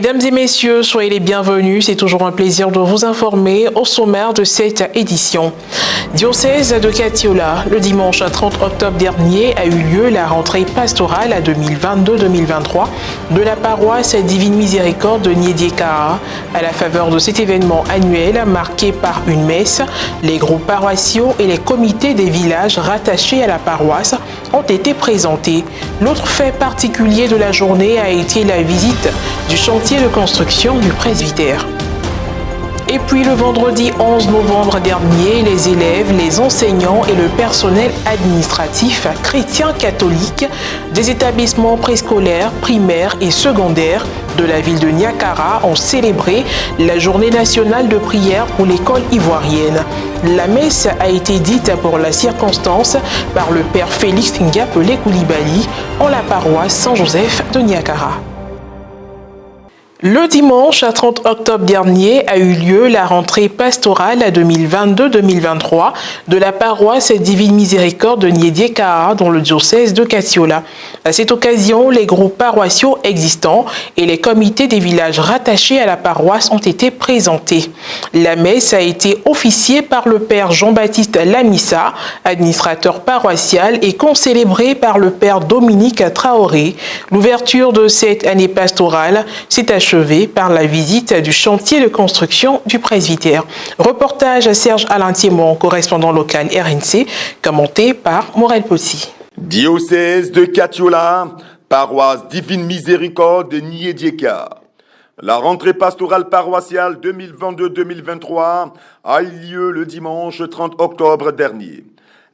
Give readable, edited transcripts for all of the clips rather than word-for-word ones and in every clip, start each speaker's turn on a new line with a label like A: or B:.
A: Mesdames et messieurs, soyez les bienvenus. C'est toujours un plaisir de vous informer au sommaire de cette édition. Diocèse de Katiola, le dimanche 30 octobre dernier a eu lieu la rentrée pastorale à 2022-2023 de la paroisse Divine Miséricorde de Niédiékara. À la faveur de cet événement annuel marqué par une messe, les groupes paroissiaux et les comités des villages rattachés à la paroisse ont été présentés. L'autre fait particulier de la journée a été la visite du chantier de construction du presbytère. Et puis le vendredi 11 novembre dernier, les élèves, les enseignants et le personnel administratif chrétien catholique des établissements préscolaires, primaires et secondaires de la ville de Niakara ont célébré la journée nationale de prière pour l'école ivoirienne. La messe a été dite pour la circonstance par le père Félix Ngapelé Koulibaly en la paroisse Saint-Joseph de Niakara. Le dimanche 30 octobre dernier a eu lieu la rentrée pastorale à 2022-2023 de la paroisse Divine Miséricorde de Niédiékara dans le diocèse de Katiola. À cette occasion, les groupes paroissiaux existants et les comités des villages rattachés à la paroisse ont été présentés. La messe a été officiée par le père Jean-Baptiste Lamissa, administrateur paroissial, et concélébrée par le père Dominique Traoré. L'ouverture de cette année pastorale s'est achevée par la visite du chantier de construction du presbytère. Reportage Serge Alain Thiemont, correspondant local RNC, commenté par Morel Potsi.
B: Diocèse de Katiola, paroisse Divine Miséricorde de Niédiékara. La rentrée pastorale paroissiale 2022-2023 a eu lieu le dimanche 30 octobre dernier.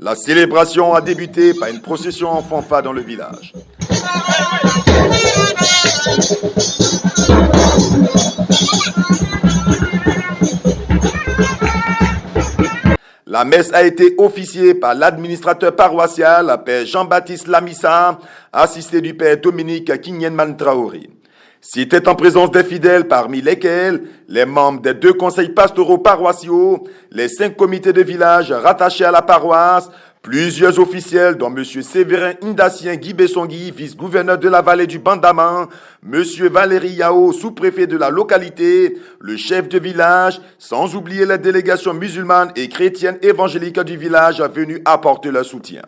B: La célébration a débuté par une procession en fanfare dans le village. La messe a été officiée par l'administrateur paroissial, père Jean-Baptiste Lamissa, assisté du père Dominique Kinyenman Traoré. C'était en présence des fidèles, parmi lesquels les membres des 2 conseils pastoraux paroissiaux, les 5 comités de village rattachés à la paroisse, plusieurs officiels dont M. Séverin Indassien Guy Bessongui, vice-gouverneur de la vallée du Bandaman, M. Valérie Yao, sous-préfet de la localité, le chef de village, sans oublier les délégations musulmanes et chrétiennes évangéliques du village venus apporter leur soutien.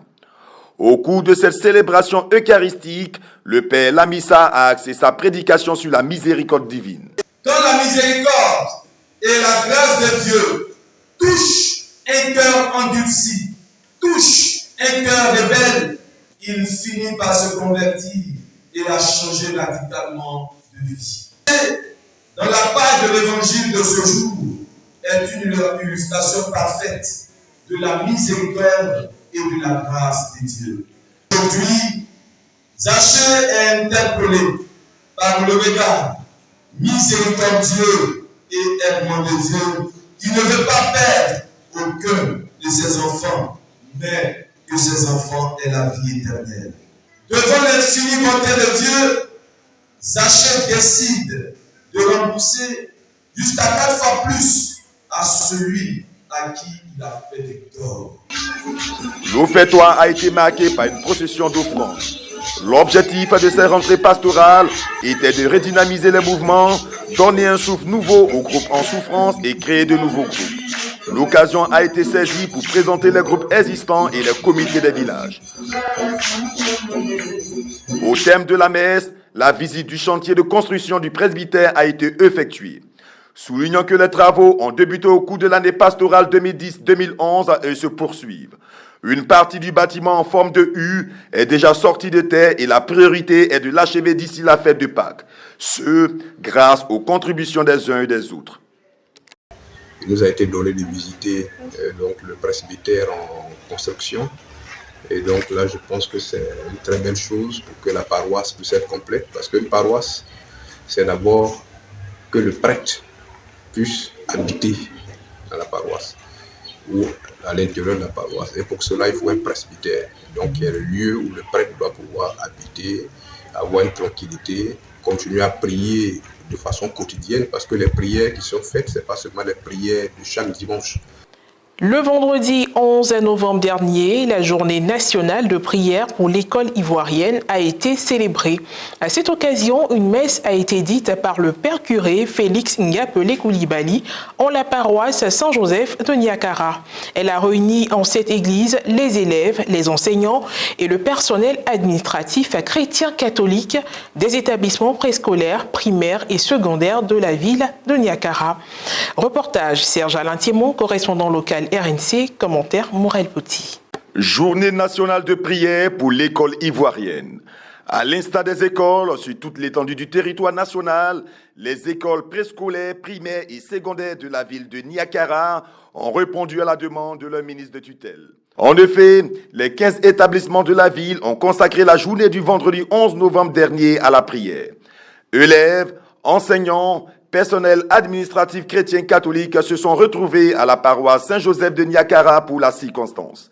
B: Au cours de cette célébration eucharistique, le père Lamissa a axé sa prédication sur la miséricorde divine.
C: Quand la miséricorde et la grâce de Dieu touchent un cœur endurci, touche un cœur rebelle, il finit par se convertir et à changer radicalement de vie. Et dans la page de l'évangile de ce jour est une illustration parfaite de la miséricorde et de la grâce de Dieu. Aujourd'hui, Zachée est interpellé par le regard miséricordieux et aimant de Dieu qui ne veut pas perdre aucun de ses enfants, mais que ses enfants aient la vie éternelle. Devant l'infinie bonté de Dieu, Zachée décide de rembourser jusqu'à 4 fois plus à celui à qui il a fait des torts.
B: L'offertoire a été marqué par une procession d'offrandes. L'objectif de cette rentrée pastorale était de redynamiser les mouvements, donner un souffle nouveau aux groupes en souffrance et créer de nouveaux groupes. L'occasion a été saisie pour présenter les groupes existants et les comités des villages. Au thème de la messe, la visite du chantier de construction du presbytère a été effectuée. Soulignant que les travaux ont débuté au cours de l'année pastorale 2010-2011 et se poursuivent. Une partie du bâtiment en forme de U est déjà sortie de terre et la priorité est de l'achever d'ici la fête de Pâques. Ce, grâce aux contributions des uns et des autres.
D: Il nous a été donné de visiter donc le presbytère en construction. Et donc là, je pense que c'est une très belle chose pour que la paroisse puisse être complète. Parce qu'une paroisse, c'est d'abord que le prêtre puisse habiter dans la paroisse ou à l'intérieur de la paroisse. Et pour cela, il faut un presbytère. Donc il y a le lieu où le prêtre doit pouvoir habiter, avoir une tranquillité, continuer à prier de façon quotidienne, parce que les prières qui sont faites, ce n'est pas seulement les prières de chaque dimanche.
A: Le vendredi 11 novembre dernier, la journée nationale de prière pour l'école ivoirienne a été célébrée. À cette occasion, une messe a été dite par le père curé Félix Ngapelé Koulibaly en la paroisse Saint-Joseph de Niakara. Elle a réuni en cette église les élèves, les enseignants et le personnel administratif chrétien catholique des établissements préscolaires, primaires et secondaires de la ville de Niakara. Reportage Serge Alain Thiemon, correspondant local RNC, commentaire Morel Pouty.
B: Journée nationale de prière pour l'école ivoirienne. À l'instar des écoles sur toute l'étendue du territoire national, les écoles préscolaires, primaires et secondaires de la ville de Niakara ont répondu à la demande de leur ministre de tutelle. En effet, les 15 établissements de la ville ont consacré la journée du vendredi 11 novembre dernier à la prière. Élèves, enseignants, personnel administratif chrétien catholique se sont retrouvés à la paroisse Saint-Joseph de Niakara pour la circonstance.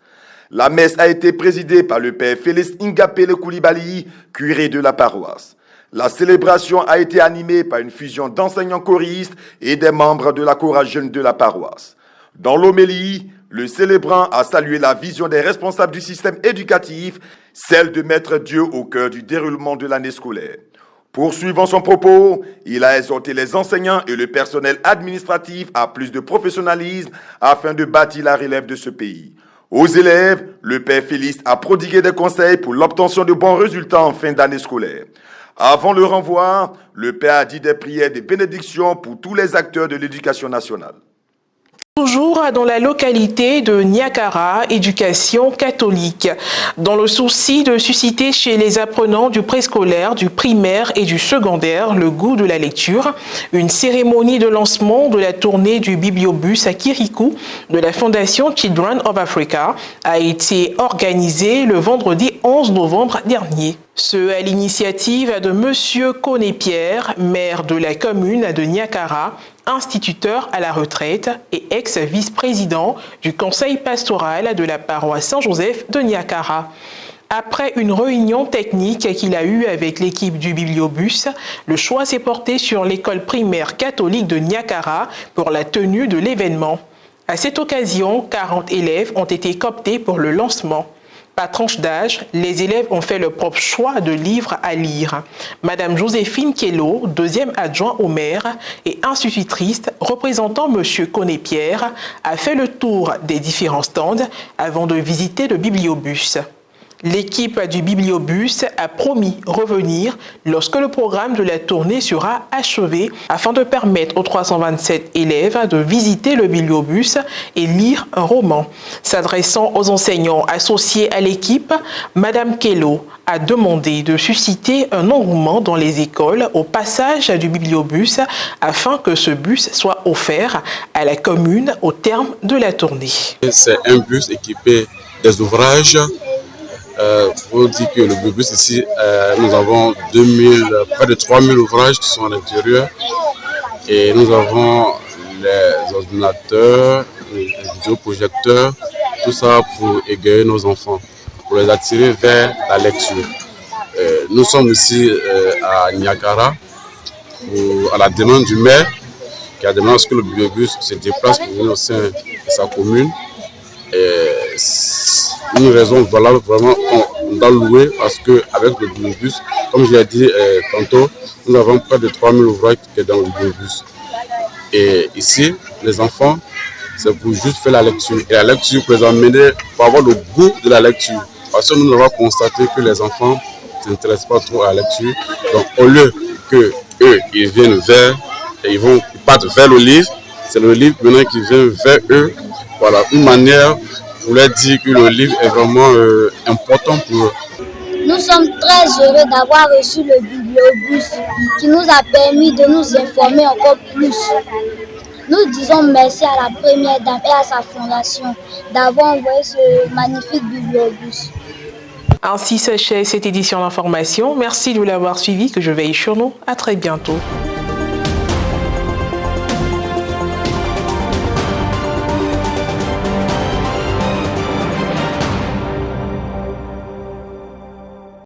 B: La messe a été présidée par le père Félix Ngapelé Koulibaly, curé de la paroisse. La célébration a été animée par une fusion d'enseignants choristes et des membres de la chorale jeune de la paroisse. Dans l'homélie, le célébrant a salué la vision des responsables du système éducatif, celle de mettre Dieu au cœur du déroulement de l'année scolaire. Poursuivant son propos, il a exhorté les enseignants et le personnel administratif à plus de professionnalisme afin de bâtir la relève de ce pays. Aux élèves, le père Félix a prodigué des conseils pour l'obtention de bons résultats en fin d'année scolaire. Avant le renvoi, le père a dit des prières de bénédiction pour tous les acteurs de l'éducation nationale.
A: Toujours dans la localité de Niakara, éducation catholique. Dans le souci de susciter chez les apprenants du préscolaire, du primaire et du secondaire le goût de la lecture, une cérémonie de lancement de la tournée du bibliobus à Kirikou de la Fondation Children of Africa a été organisée le vendredi 11 novembre dernier. Ce à l'initiative de M. Koné-Pierre, maire de la commune de Niakara, instituteur à la retraite et ex-vice-président du conseil pastoral de la paroisse Saint-Joseph de Niakara. Après une réunion technique qu'il a eue avec l'équipe du bibliobus, le choix s'est porté sur l'école primaire catholique de Niakara pour la tenue de l'événement. À cette occasion, 40 élèves ont été cooptés pour le lancement. Par tranche d'âge, les élèves ont fait leur propre choix de livres à lire. Madame Joséphine Kello, deuxième adjoint au maire et institutrice représentant M. Koné-Pierre, a fait le tour des différents stands avant de visiter le bibliobus. L'équipe du bibliobus a promis revenir lorsque le programme de la tournée sera achevé afin de permettre aux 327 élèves de visiter le bibliobus et lire un roman. S'adressant aux enseignants associés à l'équipe, Madame Kello a demandé de susciter un engouement dans les écoles au passage du bibliobus afin que ce bus soit offert à la commune au terme de la tournée.
E: C'est un bus équipé des ouvrages. Faut dire que le bus ici, nous avons près de 3000 ouvrages qui sont à l'intérieur et nous avons les ordinateurs, les vidéoprojecteurs, tout ça pour égayer nos enfants, pour les attirer vers la lecture. Nous sommes ici à Niakara à la demande du maire qui a demandé à ce que le bibliobus se déplace pour venir au sein de sa commune. Une raison valable vraiment qu'on doit louer parce qu'avec le bibliobus, comme je l'ai dit tantôt, nous avons près de 3000 ouvrages qui sont dans le bibliobus. Et ici, les enfants, c'est pour juste faire la lecture. Et la lecture pour les emmener, pour avoir le goût de la lecture. Parce que nous avons constaté que les enfants ne s'intéressent pas trop à la lecture. Donc au lieu qu'eux, ils viennent ils partent vers le livre, c'est le livre maintenant qui vient vers eux. Voilà, une manière pour leur dire que le livre est vraiment important pour eux.
F: Nous sommes très heureux d'avoir reçu le bibliobus qui nous a permis de nous informer encore plus. Nous disons merci à la première dame et à sa fondation d'avoir envoyé ce magnifique bibliobus.
A: Ainsi s'achève cette édition d'information. Merci de l'avoir suivi, que je veille sur nous. À très bientôt.